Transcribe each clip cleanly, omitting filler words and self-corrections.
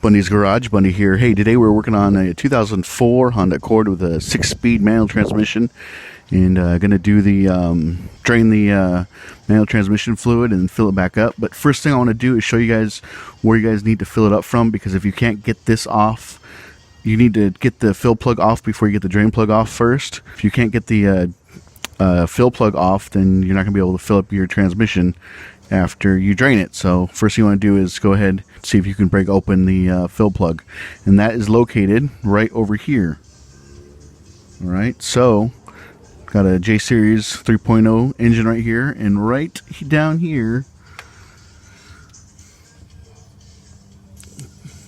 Bundy's Garage, Bundy here. Hey, today we're working on a 2004 Honda Accord with a 6-speed manual transmission, and going to do the drain the manual transmission fluid and fill it back up. But first thing I want to do is show you guys where you guys need to fill it up from, because if you can't get this off, you need to get the fill plug off before you get the drain plug off first. If you can't get the fill plug off, then you're not going to be able to fill up your transmission after you drain it. So first thing you want to do is go ahead, see if you can break open the fill plug, and that is located right over here. All right, so got a J Series 3.0 engine right here, and right down here,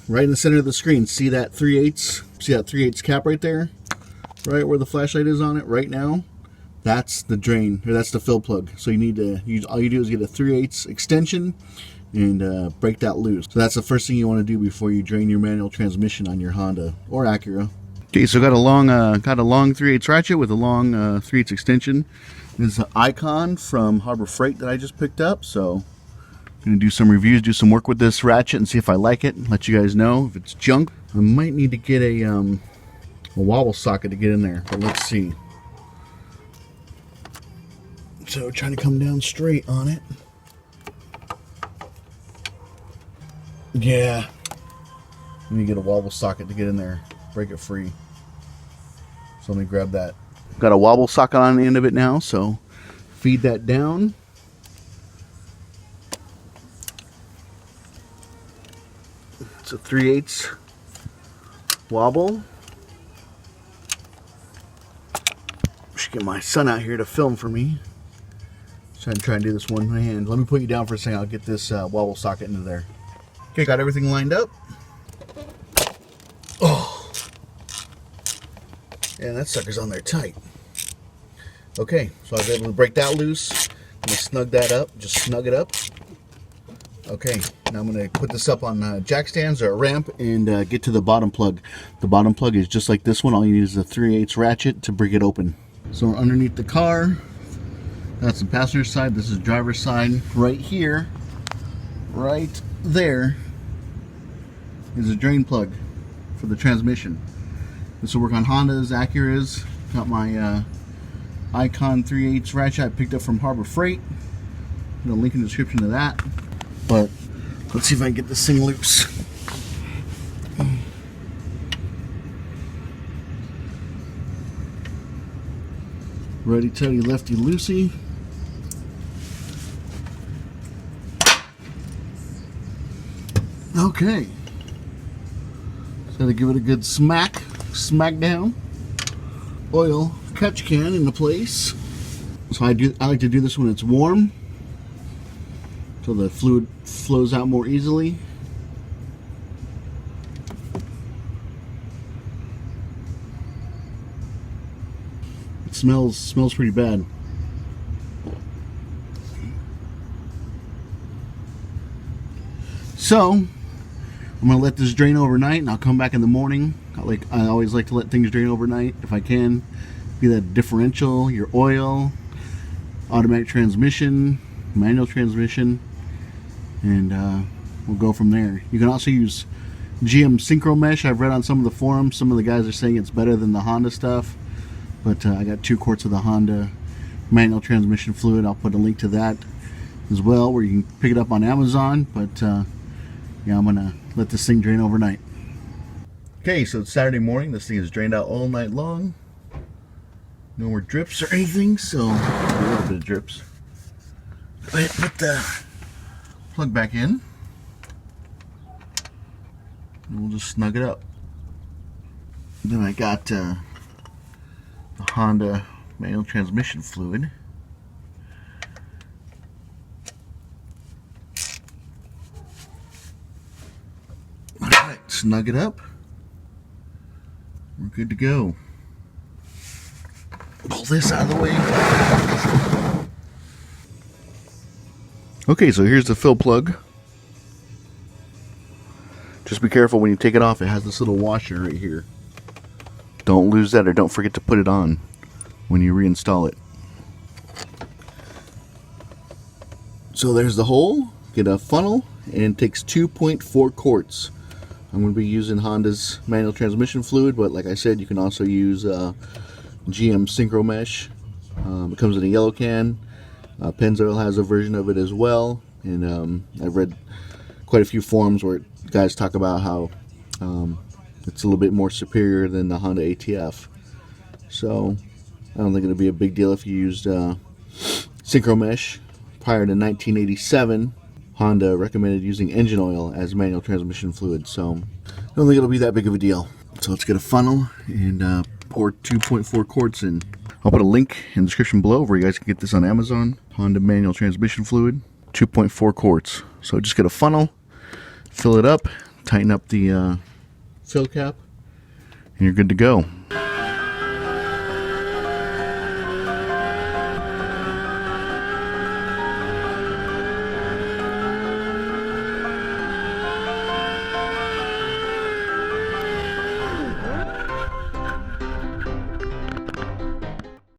right in the center of the screen, see that 3/8? See that 3/8 cap right there, right where the flashlight is on it right now? That's the drain, or that's the fill plug. So you need to use, all you do is get a 3/8 extension and break that loose. So that's the first thing you want to do before you drain your manual transmission on your Honda or Acura. Okay, so got a long 3/8 ratchet with a long 3/8 extension. This is an Icon from Harbor Freight that I just picked up. So I'm gonna do some reviews, do some work with this ratchet, and see if I like it. And let you guys know if it's junk. I might need to get a wobble socket to get in there, but let's see. So trying to come down straight on it. Yeah. Let me get a wobble socket to get in there. Break it free. So let me grab that. Got a wobble socket on the end of it now, so feed that down. It's a 3/8 wobble. Should get my son out here to film for me. Try and do this one hand. Let me put you down for a second. I'll get this wobble socket into there. Okay, got everything lined up. Oh, yeah, that sucker's on there tight. Okay, so I was able to break that loose. I'm gonna snug that up. Just snug it up. Okay, now I'm gonna put this up on jack stands or a ramp and get to the bottom plug. The bottom plug is just like this one. All you need is a 3/8 ratchet to break it open. So we're underneath the car. That's the passenger side. This is driver's side. Right here, right there, is a drain plug for the transmission. This will work on Hondas, Acuras. Got my Icon 3/8 ratchet I picked up from Harbor Freight. I'm gonna link in the description to that. But let's see if I can get this thing loose. Righty tighty, lefty loosey. Okay, so to give it a good smack down. Oil catch can into place. So I like to do this when it's warm, so the fluid flows out more easily. It smells pretty bad. So I'm gonna let this drain overnight, and I'll come back in the morning. I always like to let things drain overnight if I can. Be that differential, your oil, automatic transmission, manual transmission, and we'll go from there. You can also use GM Syncromesh. I've read on some of the forums, some of the guys are saying it's better than the Honda stuff, but I got 2 quarts of the Honda manual transmission fluid. I'll put a link to that as well, where you can pick it up on Amazon. But yeah, I'm gonna let this thing drain overnight. Okay, so it's Saturday morning. This thing is drained out all night long. No more drips or anything, so a little bit of drips. Go ahead and put the plug back in. And we'll just snug it up. Then I got the Honda manual transmission fluid. Alright, snug it up. We're good to go. Pull this out of the way. Okay, so here's the fill plug. Just be careful when you take it off. It has this little washer right here. Don't lose that, or don't forget to put it on when you reinstall it. So there's the hole. Get a funnel, and it takes 2.4 quarts. I'm going to be using Honda's manual transmission fluid, but like I said, you can also use GM Syncromesh. It comes in a yellow can. Pennzoil has a version of it as well, and I've read quite a few forums where guys talk about how it's a little bit more superior than the Honda ATF. So I don't think it'll be a big deal if you used Syncromesh. Prior to 1987, Honda recommended using engine oil as manual transmission fluid, so I don't think it'll be that big of a deal. So let's get a funnel and pour 2.4 quarts in. I'll put a link in the description below where you guys can get this on Amazon. Honda manual transmission fluid, 2.4 quarts. So just get a funnel, fill it up, tighten up the fill cap, and you're good to go.